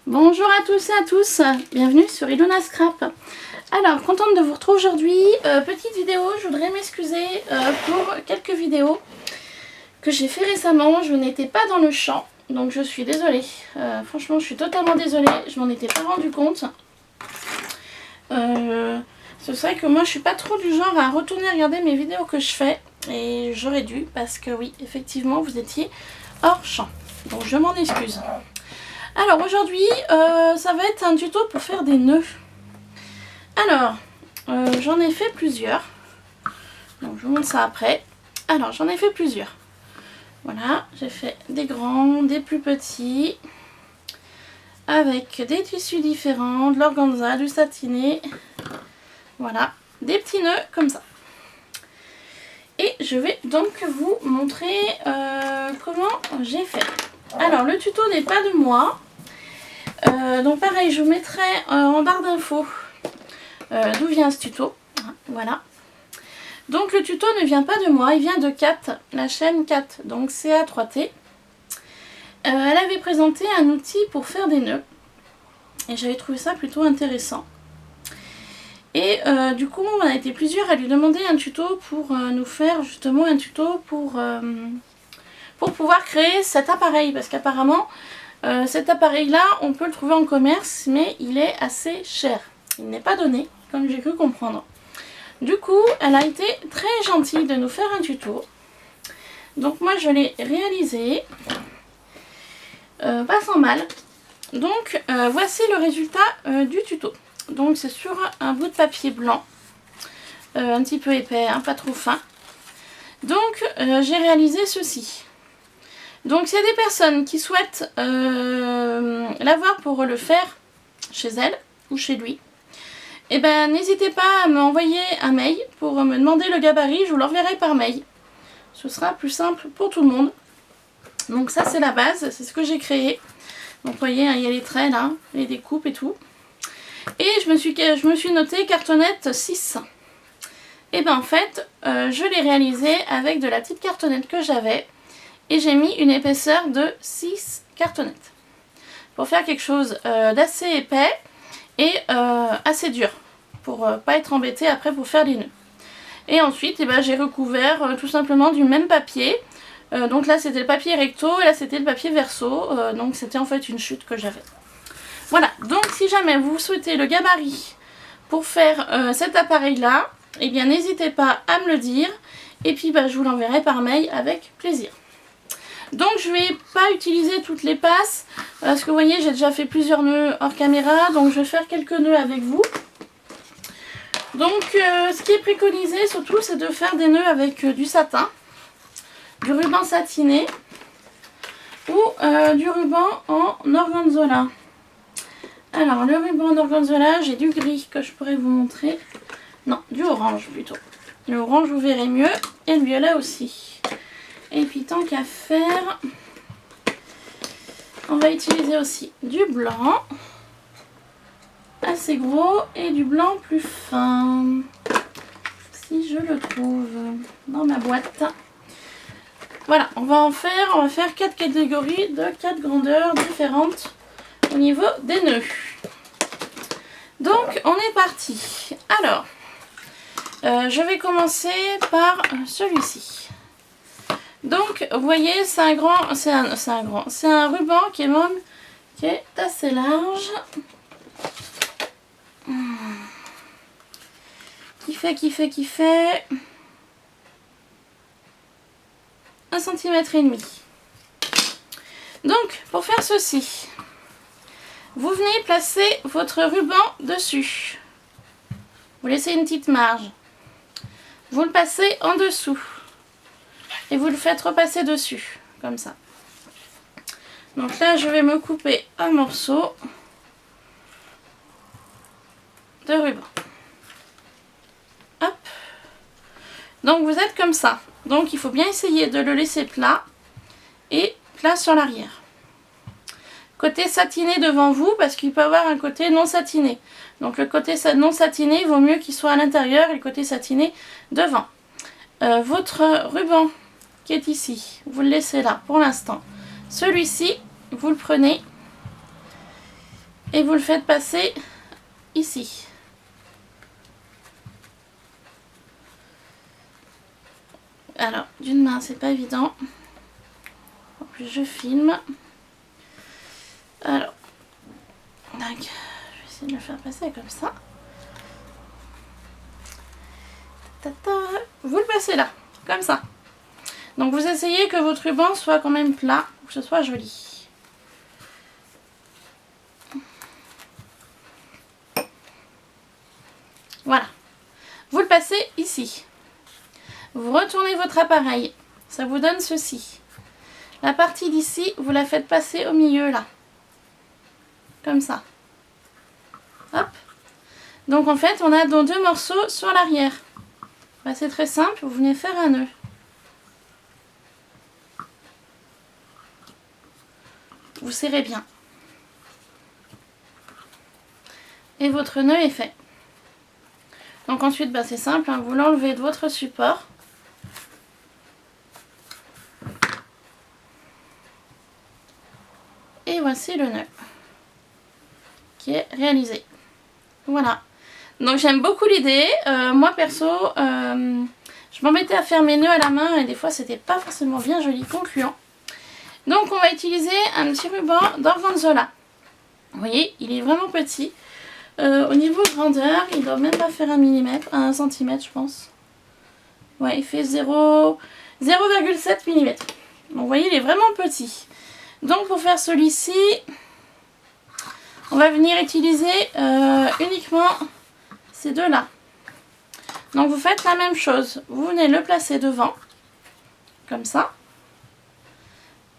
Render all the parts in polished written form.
Bonjour à tous et à tous, bienvenue sur Ilona Scrap. Alors, contente de vous retrouver aujourd'hui. Petite vidéo, je voudrais m'excuser pour quelques vidéos que j'ai fait récemment. Je n'étais pas dans le champ, donc je suis désolée. Franchement, je suis totalement désolée, je m'en étais pas rendu compte. Ce serait que moi, je suis pas trop du genre à retourner regarder mes vidéos que je fais. Et j'aurais dû, parce que oui, effectivement, vous étiez hors champ. Donc je m'en excuse. Alors aujourd'hui, ça va être un tuto pour faire des nœuds. Alors, j'en ai fait plusieurs. Donc je vous montre ça après. Alors, j'en ai fait plusieurs. Voilà, j'ai fait des grands, des plus petits. Avec des tissus différents, de l'organza, du satiné. Voilà, des petits nœuds comme ça. Et je vais donc vous montrer comment j'ai fait. Alors, le tuto n'est pas de moi. Donc pareil, je vous mettrai en barre d'infos d'où vient ce tuto. Voilà. Donc le tuto ne vient pas de moi, il vient de Kat, la chaîne Kat, donc CA3T. Elle avait présenté un outil pour faire des nœuds. Et j'avais trouvé ça plutôt intéressant. Et du coup, on a été plusieurs à lui demander un tuto pour nous faire justement un tuto pour pouvoir créer cet appareil. Parce qu'apparemment, cet appareil-là, on peut le trouver en commerce, mais il est assez cher. Il n'est pas donné, comme j'ai cru comprendre. Du coup, elle a été très gentille de nous faire un tuto. Donc moi, je l'ai réalisé. Pas sans mal. Donc, voici le résultat du tuto. Donc, c'est sur un bout de papier blanc. Un petit peu épais, hein, pas trop fin. Donc, j'ai réalisé ceci. Donc, s'il y a des personnes qui souhaitent l'avoir pour le faire chez elles ou chez lui, eh ben, n'hésitez pas à m'envoyer un mail pour me demander le gabarit, je vous l'enverrai par mail. Ce sera plus simple pour tout le monde. Donc ça, c'est la base, c'est ce que j'ai créé. Donc, vous voyez, hein, il y a les traits là, les découpes et tout. Et je me suis noté cartonnette 6. Et ben en fait, je l'ai réalisé avec de la petite cartonnette que j'avais. Et j'ai mis une épaisseur de 6 cartonnettes. Pour faire quelque chose d'assez épais et assez dur. Pour pas être embêté après pour faire les nœuds. Et ensuite, eh ben, j'ai recouvert tout simplement du même papier. Donc là, c'était le papier recto et là, c'était le papier verso. Donc c'était en fait une chute que j'avais. Voilà, donc si jamais vous souhaitez le gabarit pour faire cet appareil-là, eh bien n'hésitez pas à me le dire. Et puis bah, je vous l'enverrai par mail avec plaisir. Donc je ne vais pas utiliser toutes les passes parce que vous voyez j'ai déjà fait plusieurs nœuds hors caméra, donc je vais faire quelques nœuds avec vous. Donc ce qui est préconisé surtout c'est de faire des nœuds avec du satin, du ruban satiné ou du ruban en organzola. Alors le ruban en organzola, j'ai du gris que je pourrais vous montrer. Non, du orange plutôt. Le orange vous verrez mieux et le violet aussi. Et puis tant qu'à faire, on va utiliser aussi du blanc assez gros et du blanc plus fin. Si je le trouve dans ma boîte. Voilà, on va faire 4 catégories de 4 grandeurs différentes au niveau des nœuds. Donc on est parti. Alors, je vais commencer par celui-ci. Donc, vous voyez, c'est un ruban qui est assez large. Qui fait 1,5 cm. Donc, pour faire ceci, vous venez placer votre ruban dessus. Vous laissez une petite marge. Vous le passez en dessous. Et vous le faites repasser dessus, comme ça. Donc là, je vais me couper un morceau de ruban. Hop. Donc vous êtes comme ça. Donc il faut bien essayer de le laisser plat et plat sur l'arrière. Côté satiné devant vous, parce qu'il peut avoir un côté non satiné. Donc le côté non satiné, il vaut mieux qu'il soit à l'intérieur et le côté satiné devant. Votre ruban qui est ici, vous le laissez là pour l'instant. Celui-ci, vous le prenez et vous le faites passer ici. Alors, d'une main, c'est pas évident. En plus, je filme. Alors, donc, je vais essayer de le faire passer comme ça. Vous le passez là, comme ça. Donc, vous essayez que votre ruban soit quand même plat, pour que ce soit joli. Voilà. Vous le passez ici. Vous retournez votre appareil. Ça vous donne ceci. La partie d'ici, vous la faites passer au milieu là. Comme ça. Hop. Donc en fait, on a dans 2 morceaux sur l'arrière. Bah, c'est très simple, vous venez faire un nœud. Vous serrez bien. Et votre nœud est fait. Donc ensuite, bah, c'est simple, hein, vous l'enlevez de votre support. Et voici le nœud qui est réalisé. Voilà. Donc j'aime beaucoup l'idée. Moi perso, je m'embêtais à faire mes nœuds à la main et des fois c'était pas forcément bien joli, concluant. Donc on va utiliser un petit ruban d'organzola. Vous voyez, il est vraiment petit. Au niveau grandeur, il doit même pas faire 1 mm, 1 cm je pense. Ouais, il fait 0,7 mm. Donc vous voyez, il est vraiment petit. Donc pour faire celui-ci, on va venir utiliser uniquement ces deux-là. Donc vous faites la même chose. Vous venez le placer devant, comme ça.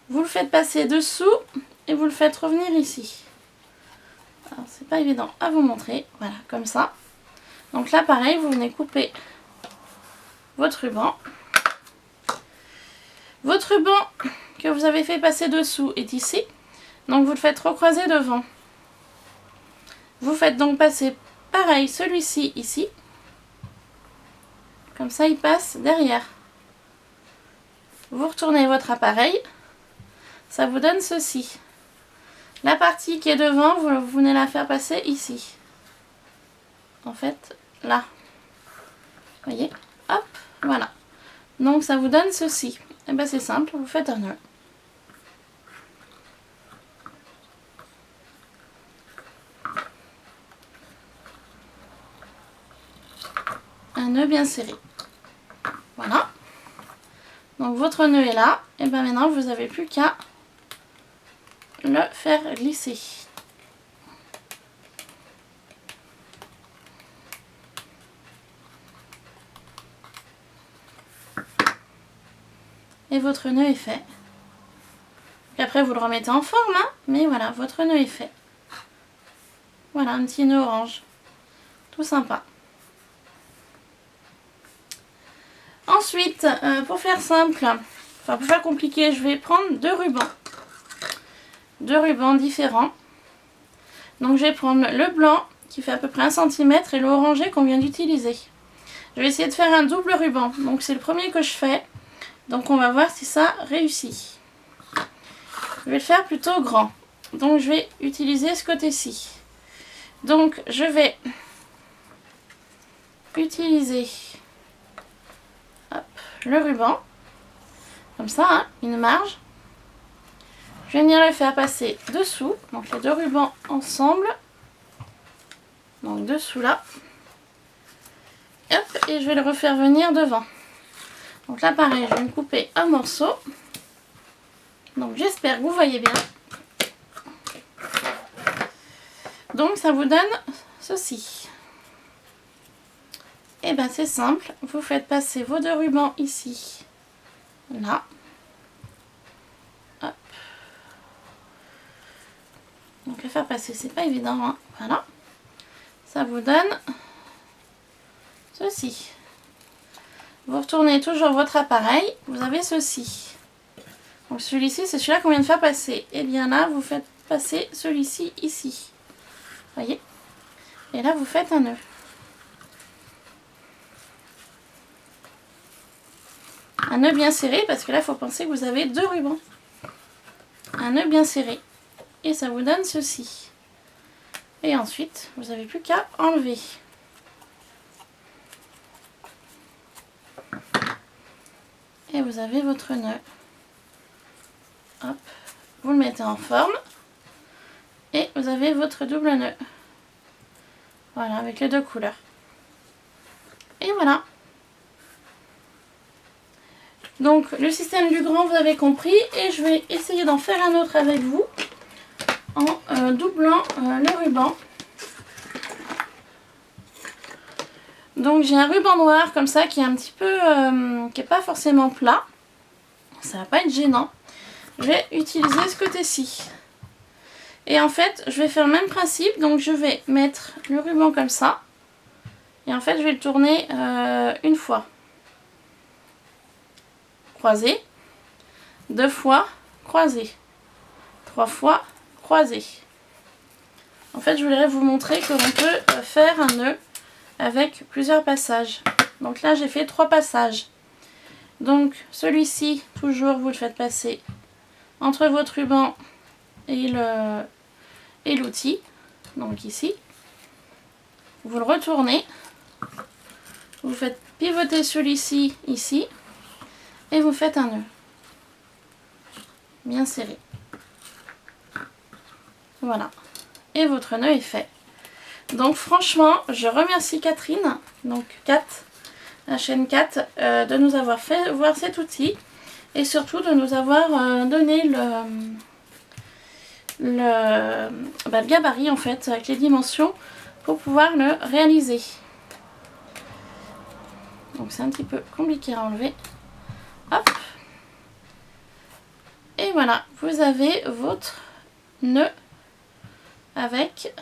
Vous le faites passer dessous et vous le faites revenir ici. Alors c'est pas évident à vous montrer. Voilà, comme ça. Donc là pareil, vous venez couper votre ruban. Votre ruban que vous avez fait passer dessous est ici. Donc vous le faites recroiser devant. Vous faites donc passer pareil celui-ci ici. Comme ça il passe derrière. Vous retournez votre appareil. Ça vous donne ceci. La partie qui est devant, vous venez la faire passer ici. En fait, là. Vous voyez? Hop, voilà. Donc ça vous donne ceci. Et bien c'est simple, vous faites un nœud. Un nœud bien serré. Voilà. Donc votre nœud est là. Et bien maintenant vous n'avez plus qu'à le faire glisser. Et votre nœud est fait. Et après vous le remettez en forme, hein, mais voilà, votre nœud est fait. Voilà, un petit nœud orange. Tout sympa. Ensuite, pour faire simple, enfin pour faire compliqué, je vais prendre 2 rubans. 2 rubans différents. Donc je vais prendre le blanc qui fait à peu près 1 cm et le orangé qu'on vient d'utiliser. Je vais essayer de faire un double ruban. Donc c'est le premier que je fais. Donc on va voir si ça réussit. Je vais le faire plutôt grand. Donc je vais utiliser ce côté-ci. Donc je vais utiliser le ruban. Comme ça, hein, une marge. Je vais venir le faire passer dessous. Donc les 2 rubans ensemble. Donc dessous là. Hop, et je vais le refaire venir devant. Donc là pareil, je vais me couper un morceau. Donc j'espère que vous voyez bien. Donc ça vous donne ceci. Et bien c'est simple, vous faites passer vos 2 rubans ici. Là. Hop. Donc le faire passer, c'est pas évident, hein. Voilà. Ça vous donne ceci. Vous retournez toujours votre appareil, vous avez ceci. Donc celui-ci, c'est celui-là qu'on vient de faire passer. Et bien là, vous faites passer celui-ci ici. Voyez? Et là, vous faites un nœud. Un nœud bien serré, parce que là, il faut penser que vous avez 2 rubans. Un nœud bien serré. Et ça vous donne ceci. Et ensuite, vous n'avez plus qu'à enlever. Et vous avez votre nœud. Hop, vous le mettez en forme. Et vous avez votre double nœud. Voilà, avec les deux couleurs. Et voilà. Donc le système du grand, vous avez compris. Et je vais essayer d'en faire un autre avec vous. En doublant le ruban. Donc j'ai un ruban noir comme ça qui est un petit peu, qui n'est pas forcément plat. Ça va pas être gênant. Je vais utiliser ce côté-ci. Et en fait, je vais faire le même principe. Donc je vais mettre le ruban comme ça. Et en fait, je vais le tourner une fois. Croisé. 2 fois, croisé. 3 fois, croisé. En fait, je voudrais vous montrer que l'on peut faire un nœud avec plusieurs passages. Donc là, j'ai fait 3 passages. Donc celui-ci, toujours, vous le faites passer entre votre ruban et l'outil. Donc ici. Vous le retournez. Vous faites pivoter celui-ci ici. Et vous faites un nœud. Bien serré. Voilà. Et votre nœud est fait. Donc franchement, je remercie Catherine, donc Kat, la chaîne Kat, de nous avoir fait voir cet outil. Et surtout de nous avoir donné le gabarit en fait, avec les dimensions pour pouvoir le réaliser. Donc c'est un petit peu compliqué à enlever. Hop. Et voilà, vous avez votre nœud avec